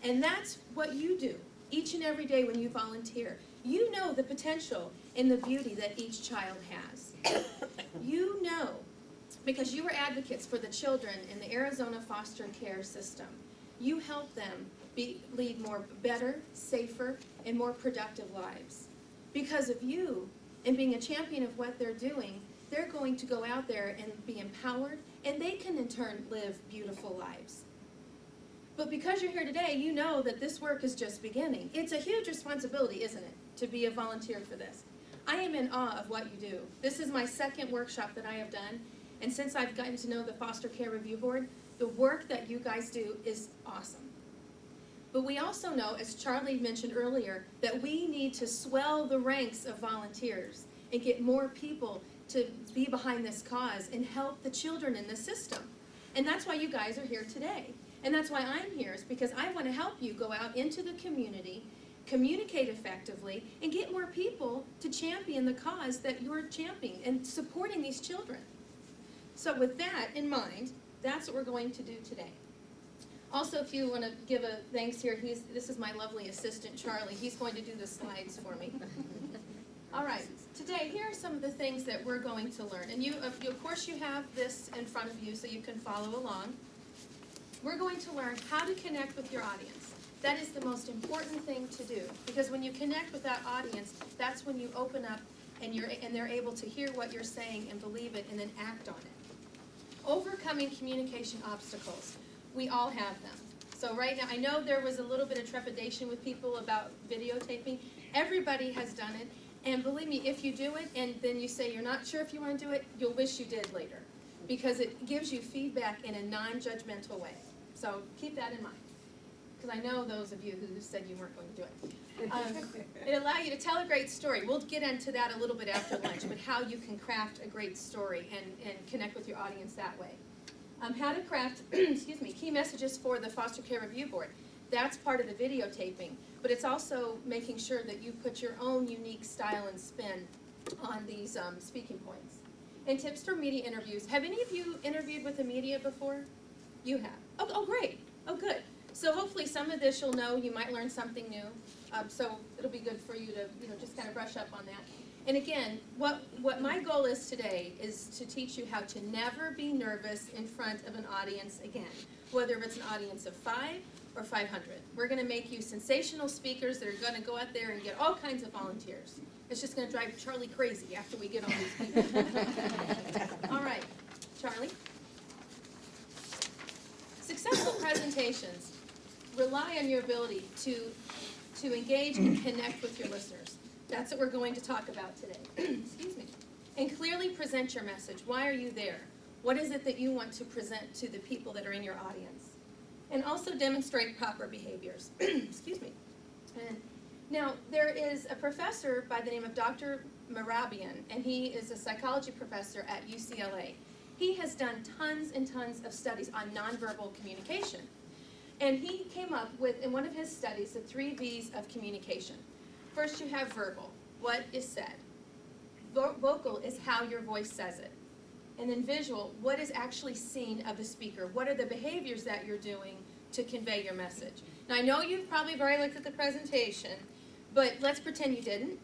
And that's what you do each and every day when you volunteer. You know the potential and the beauty that each child has. You know, because you were advocates for the children in the Arizona foster care system. You help them lead better, safer, and more productive lives. Because of you and being a champion of what they're doing, they're going to go out there and be empowered, and they can in turn live beautiful lives. But because you're here today, you know that this work is just beginning. It's a huge responsibility, isn't it, to be a volunteer for this? I am in awe of what you do. This is my second workshop that I have done, and since I've gotten to know the Foster Care Review Board, the work that you guys do is awesome. But we also know, as Charlie mentioned earlier, that we need to swell the ranks of volunteers and get more people to be behind this cause and help the children in the system. And that's why you guys are here today. And that's why I'm here, is because I want to help you go out into the community, communicate effectively, and get more people to champion the cause that you're championing and supporting these children. So with that in mind, that's what we're going to do today. Also, if you want to give a thanks here, this is my lovely assistant, Charlie. He's going to do the slides for me. All right, today, here are some of the things that we're going to learn. And of course, you have this in front of you so you can follow along. We're going to learn how to connect with your audience. That is the most important thing to do, because when you connect with that audience, that's when you open up and they're able to hear what you're saying and believe it and then act on it. Overcoming communication obstacles. We all have them. So right now, I know there was a little bit of trepidation with people about videotaping. Everybody has done it. And believe me, if you do it and then you say you're not sure if you want to do it, you'll wish you did later, because it gives you feedback in a non-judgmental way. So keep that in mind, because I know those of you who said you weren't going to do it. It allows you to tell a great story. We'll get into that a little bit after lunch, but how you can craft a great story and connect with your audience that way. How to craft excuse me, key messages for the Foster Care Review Board. That's part of the videotaping, but it's also making sure that you put your own unique style and spin on these speaking points. And tips for media interviews. Have any of you interviewed with the media before? You have. Oh, great. Oh, good. So hopefully some of this you'll know. You might learn something new. So it'll be good for you to just kind of brush up on that. And again, what my goal is today is to teach you how to never be nervous in front of an audience again, whether it's an audience of 5 or 500. We're going to make you sensational speakers that are going to go out there and get all kinds of volunteers. It's just going to drive Charlie crazy after we get all these people. All right, Charlie. Successful presentations rely on your ability to engage and connect with your listeners. That's what we're going to talk about today. Excuse me. And clearly present your message. Why are you there? What is it that you want to present to the people that are in your audience? And also demonstrate proper behaviors. Excuse me. And now, there is a professor by the name of Dr. Marabian, and he is a psychology professor at UCLA. He has done tons and tons of studies on nonverbal communication. And he came up with, in one of his studies, the 3 V's of communication. First, you have verbal, what is said. Vocal is how your voice says it. And then visual, what is actually seen of the speaker. What are the behaviors that you're doing to convey your message? Now, I know you've probably already looked at the presentation, but let's pretend you didn't.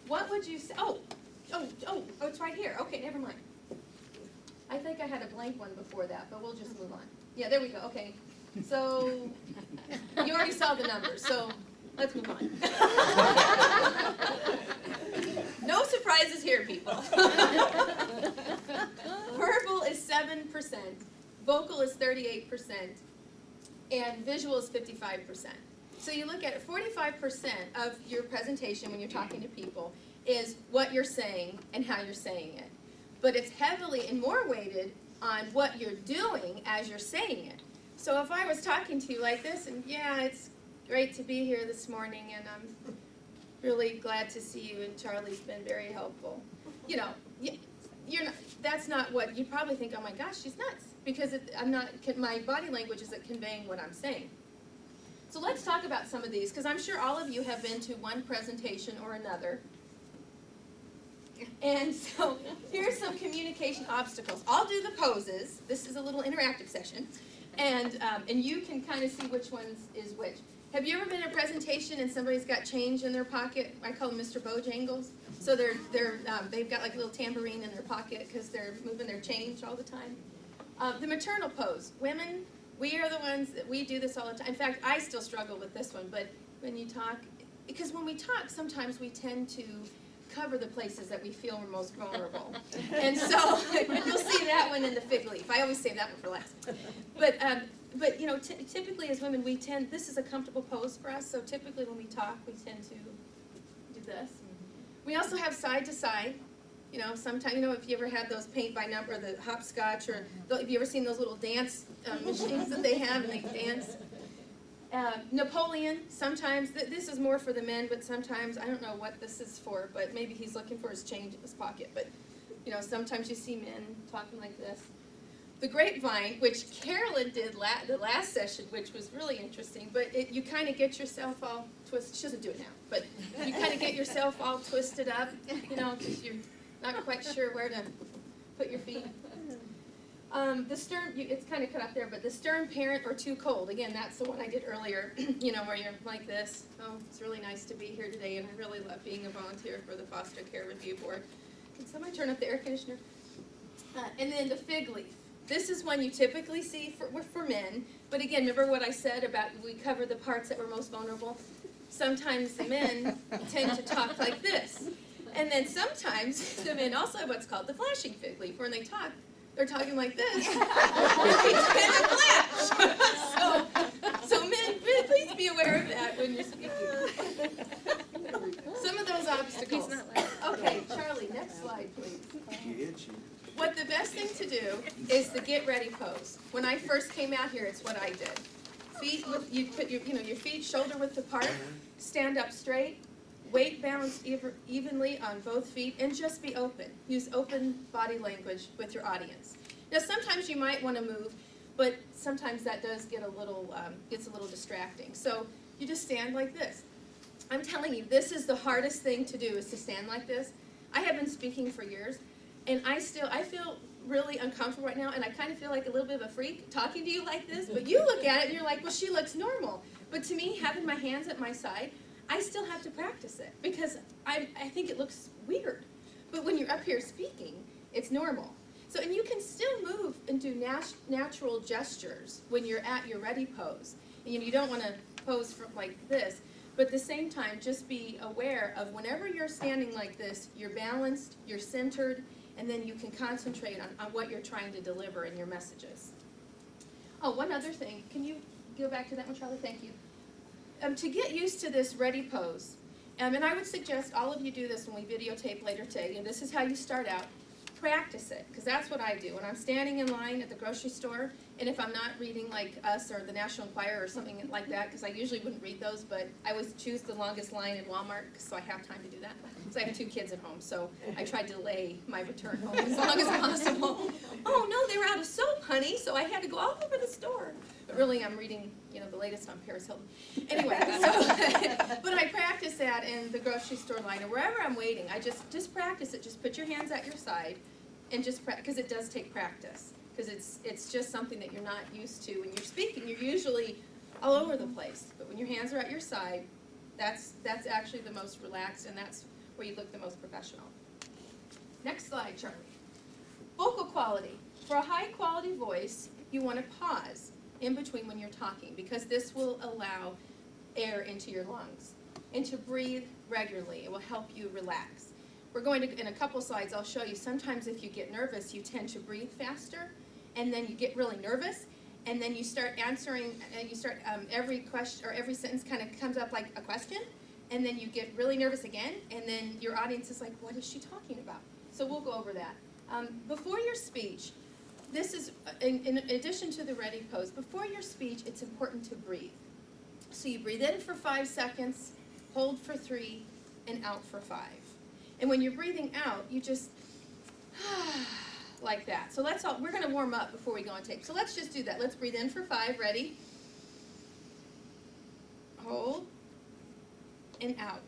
What would you say? Oh, it's right here. Okay, never mind. I think I had a blank one before that, but we'll just move on. Yeah, there we go. Okay. So, you already saw the numbers, so let's move on. No surprises here, people. Verbal is 7%, vocal is 38%, and visual is 55%. So you look at it, 45% of your presentation when you're talking to people is what you're saying and how you're saying it. But it's heavily and more weighted on what you're doing as you're saying it. So if I was talking to you like this, and yeah, it's great to be here this morning, and I'm really glad to see you, and Charlie's been very helpful. You know, you're not, that's not what, you'd probably think, oh my gosh, she's nuts, because my body language isn't conveying what I'm saying. So let's talk about some of these, because I'm sure all of you have been to one presentation or another. And so here's some communication obstacles. I'll do the poses. This is a little interactive session. And you can kind of see which ones is which. Have you ever been in a presentation and somebody's got change in their pocket? I call them Mr. Bojangles. So they've got like a little tambourine in their pocket because they're moving their change all the time. The maternal pose. Women, we are the ones that we do this all the time. In fact, I still struggle with this one, but when you talk, because when we talk, sometimes we tend to cover the places that we feel we're most vulnerable. And so you'll see that one in the fig leaf. I always save that one for last. But you know, typically as women, this is a comfortable pose for us, so typically when we talk, we tend to do this. We also have side to side. You know, sometimes, you know, if you ever had those paint by number, the hopscotch, or have you ever seen those little dance machines that they have and they dance? Napoleon, sometimes, this is more for the men, but sometimes, I don't know what this is for, but maybe he's looking for his change in his pocket, but, you know, sometimes you see men talking like this. The grapevine, which Carolyn did the last session, which was really interesting, but you kind of get yourself all twisted. She doesn't do it now, but you kind of get yourself all twisted up, you know, because you're not quite sure where to put your feet. The stern, it's kind of cut up there, but the stern parent or too cold. Again, that's the one I did earlier, you know, where you're like this. Oh, it's really nice to be here today, and I really love being a volunteer for the Foster Care Review Board. Can somebody turn up the air conditioner? And then the fig leaf. This is one you typically see for men, but again, remember what I said about we cover the parts that were most vulnerable? Sometimes the men tend to talk like this. And then sometimes the men also have what's called the flashing fig leaf. When they talk, they're talking like this. They tend to flash. So men, please be aware of that when you're speaking. Some of those obstacles. Okay, Charlie, next slide, please. What the best thing to do is the get ready pose. When I first came out here, it's what I did. Feet, you put your feet shoulder width apart, stand up straight, weight balanced evenly on both feet, and just be open. Use open body language with your audience. Now, sometimes you might want to move, but sometimes that does get gets a little distracting. So you just stand like this. I'm telling you, this is the hardest thing to do, is to stand like this. I have been speaking for years. And I feel really uncomfortable right now, and I kind of feel like a little bit of a freak talking to you like this, but you look at it and you're like, well, she looks normal. But to me, having my hands at my side, I still have to practice it, because I think it looks weird. But when you're up here speaking, it's normal. So, and you can still move and do natural gestures when you're at your ready pose. And you don't want to pose like this, but at the same time, just be aware of whenever you're standing like this, you're balanced, you're centered, and then you can concentrate on what you're trying to deliver in your messages. Oh, one other thing. Can you go back to that one, Charlie? Thank you. To get used to this ready pose, and I would suggest all of you do this when we videotape later today, and this is how you start out. Practice it, because that's what I do. When I'm standing in line at the grocery store, and if I'm not reading like Us or the National Enquirer or something like that, because I usually wouldn't read those, but I always choose the longest line in Walmart, so I have time to do that. So I have 2 kids at home, so I try to delay my return home as long as possible. Oh no, they were out of soap, honey, so I had to go all over the store. But really, I'm reading, the latest on Paris Hilton. Anyway, but I practice that in the grocery store line, or wherever I'm waiting. I just practice it. Just put your hands at your side, and just because it does take practice. Because it's just something that you're not used to. When you're speaking, you're usually all over the place. But when your hands are at your side, that's actually the most relaxed, and that's where you look the most professional. Next slide, Charlie. Vocal quality. For a high quality voice, you want to pause in between when you're talking, because this will allow air into your lungs. And to breathe regularly, it will help you relax. We're going to, in a couple slides, I'll show you, sometimes if you get nervous, you tend to breathe faster, and then you get really nervous, and then you start answering, and every question, or every sentence kind of comes up like a question, and then you get really nervous again, and then your audience is like, what is she talking about? So we'll go over that. Before your speech, this is, in addition to the ready pose, before your speech, it's important to breathe. So you breathe in for 5 seconds, hold for 3, and out for 5. And when you're breathing out, you just, like that. So we're going to warm up before we go on tape. So let's just do that. Let's breathe in for 5, ready? Hold, and out.